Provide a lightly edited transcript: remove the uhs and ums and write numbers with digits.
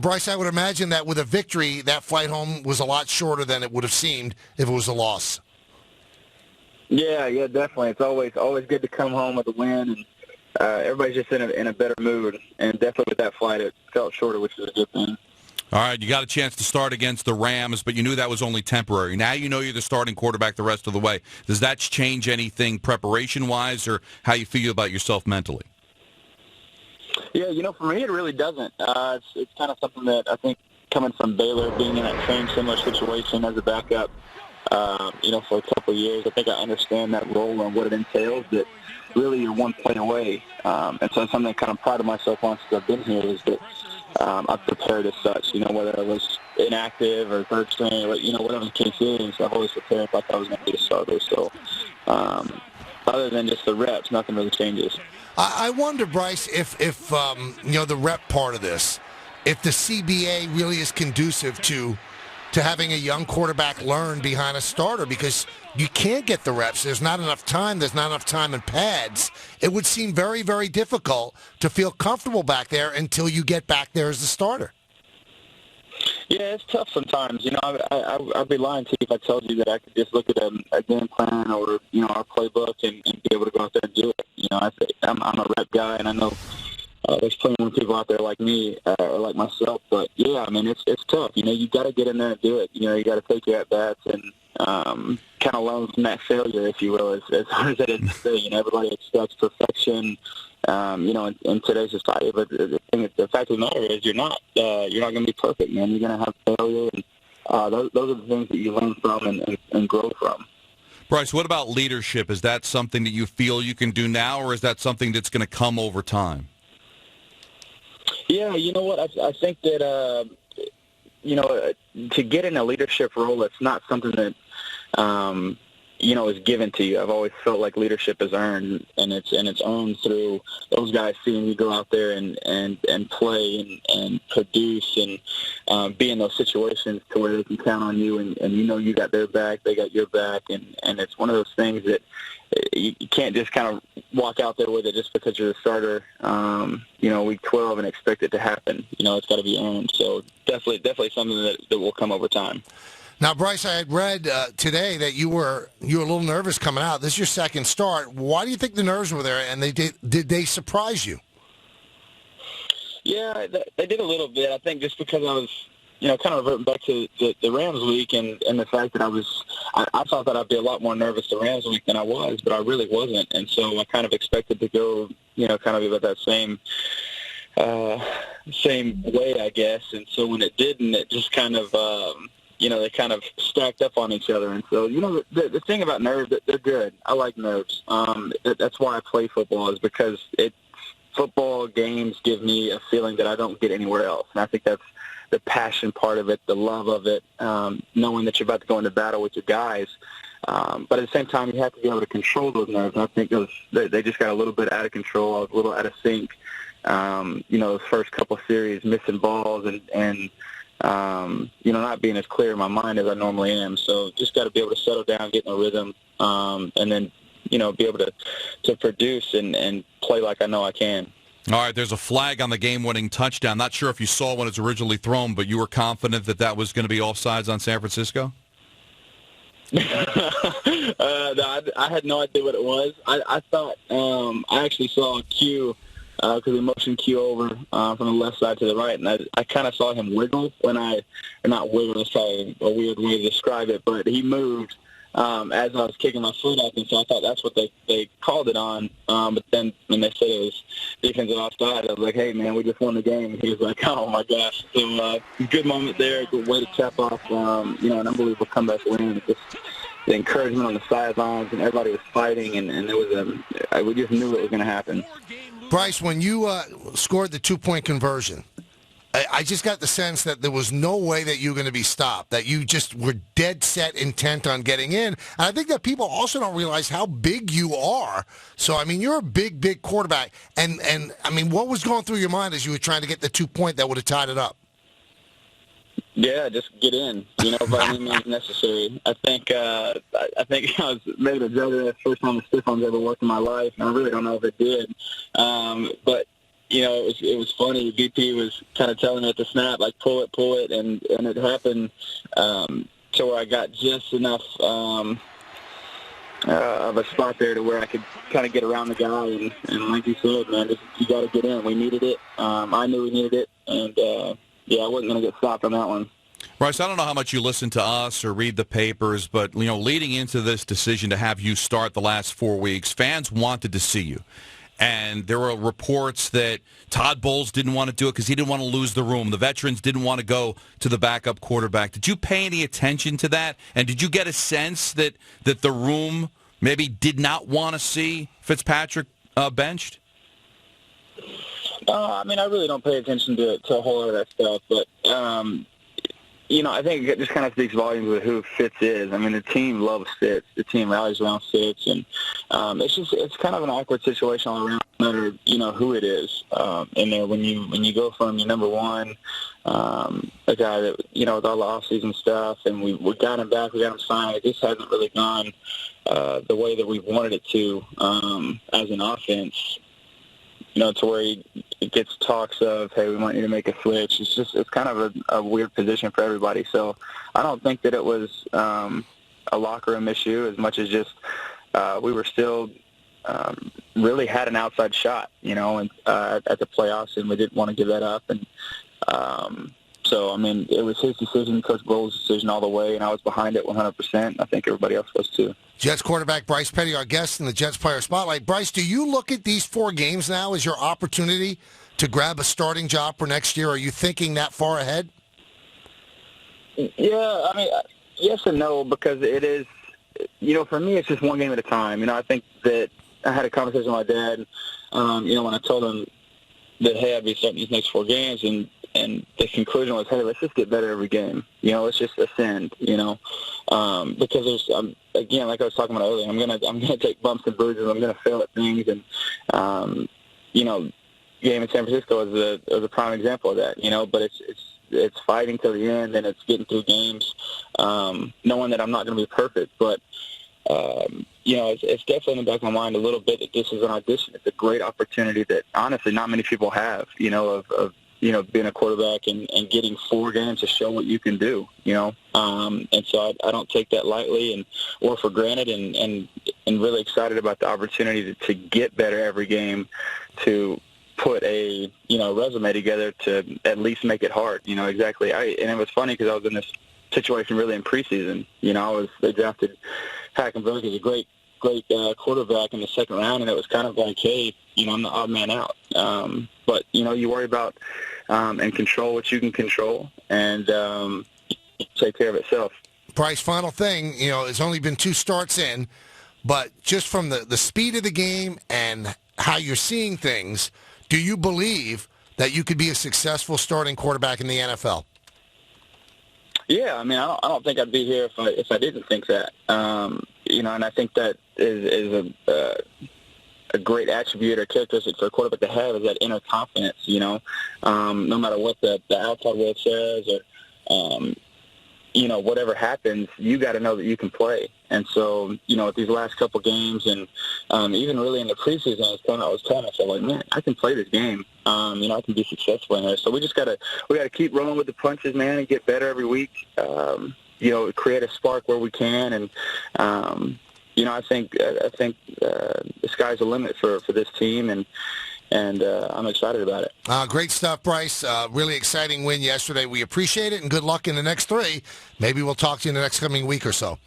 Bryce, I would imagine that with a victory, that flight home was a lot shorter than it would have seemed if it was a loss. Yeah, definitely. It's always good to come home with a win, and everybody's just in a better mood. And definitely with that flight, it felt shorter, which is a good thing. All right, you got a chance to start against the Rams, but you knew that was only temporary. Now you know you're the starting quarterback the rest of the way. Does that change anything preparation-wise or how you feel about yourself mentally? Yeah, for me it really doesn't. It's kind of something that I think coming from Baylor, being in that same similar situation as a backup, for a couple of years, I think I understand that role and what it entails, that really you're one play away. And so it's something I kind of pride myself on since I've been here is that I've prepared as such, whether I was inactive or third string or, whatever the case is, I've always prepared like I was going to be a starter. So other than just the reps, nothing really changes. I wonder, Bryce, if the rep part of this, if the CBA really is conducive to having a young quarterback learn behind a starter, because you can't get the reps. There's not enough time. There's not enough time in pads. It would seem very, very difficult to feel comfortable back there until you get back there as the starter. Yeah, it's tough sometimes. I'd be lying to you if I told you that I could just look at a game plan or, our playbook and be able to go out there and do it. I'm a rep guy, and I know there's plenty of people out there like me or like myself. But, yeah, it's tough. You got to get in there and do it. You got to take your at-bats and kind of learn from that failure, if you will, as hard as that is to say. Everybody expects perfection, in today's society. But the fact of the matter is you're not going to be perfect, man. You're going to have failure. And those are the things that you learn from and grow from. Bryce, what about leadership? Is that something that you feel you can do now, or is that something that's going to come over time? Yeah, you know what? I think that, to get in a leadership role, it's not something that, is given to you. I've always felt like leadership is earned, and it's earned through those guys seeing you go out there and play and produce and be in those situations to where they can count on you, and you got their back, they got your back, and it's one of those things that you can't just kind of walk out there with it just because you're the starter, week 12 and expect it to happen. It's got to be earned. So definitely something that will come over time. Now, Bryce, I had read today that you were a little nervous coming out. This is your second start. Why do you think the nerves were there, and did they surprise you? Yeah, they did a little bit. I think just because I was, kind of reverting back to the Rams week and the fact that I thought that I'd be a lot more nervous the Rams week than I was, but I really wasn't. And so I kind of expected to go, kind of about that same way, I guess. And so when it didn't, it just kind of, they kind of stacked up on each other. And so, the thing about nerves, they're good. I like nerves. That's why I play football, is because football games give me a feeling that I don't get anywhere else. And I think that's the passion part of it, the love of it, knowing that you're about to go into battle with your guys. But at the same time, you have to be able to control those nerves. And I think they just got a little bit out of control. I was a little out of sync. Those first couple of series, missing balls and not being as clear in my mind as I normally am. So just got to be able to settle down, get in a rhythm, and then, be able to produce and play like I know I can. All right, there's a flag on the game-winning touchdown. Not sure if you saw when it was originally thrown, but you were confident that was going to be offsides on San Francisco? No, I had no idea what it was. I thought I actually saw a cue because we motioned cue over from the left side to the right, and I kind of saw him wiggle not wiggle, that's probably a weird way to describe it, but he moved as I was kicking my foot up, and so I thought that's what they called it on. But then when they said it was defensive offside, I was like, hey, man, we just won the game. And he was like, oh, my gosh. So good moment there, good way to cap off, an unbelievable comeback win. Just the encouragement on the sidelines, and everybody was fighting, and there was we just knew it was going to happen. Bryce, when you scored the two-point conversion, I just got the sense that there was no way that you were going to be stopped, that you just were dead set intent on getting in. And I think that people also don't realize how big you are. So, you're a big, big quarterback. And what was going through your mind as you were trying to get the 2-point that would have tied it up? Yeah, just get in, by any means necessary. I think I was maybe the judge, the first time the stiff-arms ever worked in my life, and I really don't know if it did. But it was funny. VP was kind of telling me at the snap, like, pull it, and it happened to where I got just enough of a spot there to where I could kind of get around the guy. And like you said, man, you got to get in. We needed it. I knew we needed it, and I wasn't going to get stopped on that one. Bryce, I don't know how much you listen to us or read the papers, but leading into this decision to have you start the last 4 weeks, fans wanted to see you. And there were reports that Todd Bowles didn't want to do it because he didn't want to lose the room. The veterans didn't want to go to the backup quarterback. Did you pay any attention to that? And did you get a sense that the room maybe did not want to see Fitzpatrick benched? I really don't pay attention to a whole lot of that stuff. But, I think it just kind of speaks volumes of who Fitz is. The team loves Fitz. The team rallies around Fitz. And it's kind of an awkward situation all around, no matter, who it is in there. When you go from your number one, a guy that, with all the offseason stuff, and we got him back, we got him signed. It just hasn't really gone the way that we wanted it to as an offense. To where it gets talks of, hey, we want you to make a switch. It's kind of a weird position for everybody. So I don't think that it was a locker room issue as much as just we were still really had an outside shot, at the playoffs, and we didn't want to give that up. And it was his decision, Coach Bowles' decision all the way, and I was behind it 100%. I think everybody else was too. Jets quarterback Bryce Petty, our guest in the Jets Player Spotlight. Bryce, do you look at these 4 games now as your opportunity to grab a starting job for next year? Are you thinking that far ahead? Yeah, yes and no, because it is, for me, it's just one game at a time. I think that I had a conversation with my dad, when I told him that, hey, I'd be starting these next 4 games, and the conclusion was, hey, let's just get better every game. Let's just ascend, because there's, again, like I was talking about earlier, I'm gonna take bumps and bruises. I'm gonna fail at things, and game in San Francisco is a prime example of that. But it's fighting till the end, and it's getting through games, knowing that I'm not gonna be perfect, but. It's definitely in the back of my mind a little bit that this is an audition. It's a great opportunity that honestly not many people have. Of being a quarterback and getting 4 games to show what you can do, and so I don't take that lightly or for granted, and really excited about the opportunity to get better every game, to put a, resume together to at least make it hard, exactly. And it was funny because I was in this situation really in preseason. They drafted Hackenberg as a great quarterback in the second round, and it was kind of like, hey, I'm the odd man out. But, you worry about and control what you can control, and take care of itself. Bryce, final thing, it's only been 2 starts in, but just from the speed of the game and how you're seeing things, do you believe that you could be a successful starting quarterback in the NFL? Yeah, I don't think I'd be here if I didn't think that. And I think that is a great attribute or characteristic for a quarterback to have, is that inner confidence. No matter what the outside world says, or whatever happens, you got to know that you can play. And so, at these last couple games, and even really in the preseason, I was telling myself, like, man, I can play this game. I can be successful in there. So we gotta keep rolling with the punches, man, and get better every week. Create a spark where we can, and I think the sky's the limit for this team, and I'm excited about it. Great stuff, Bryce. Really exciting win yesterday. We appreciate it, and good luck in the next 3. Maybe we'll talk to you in the next coming week or so.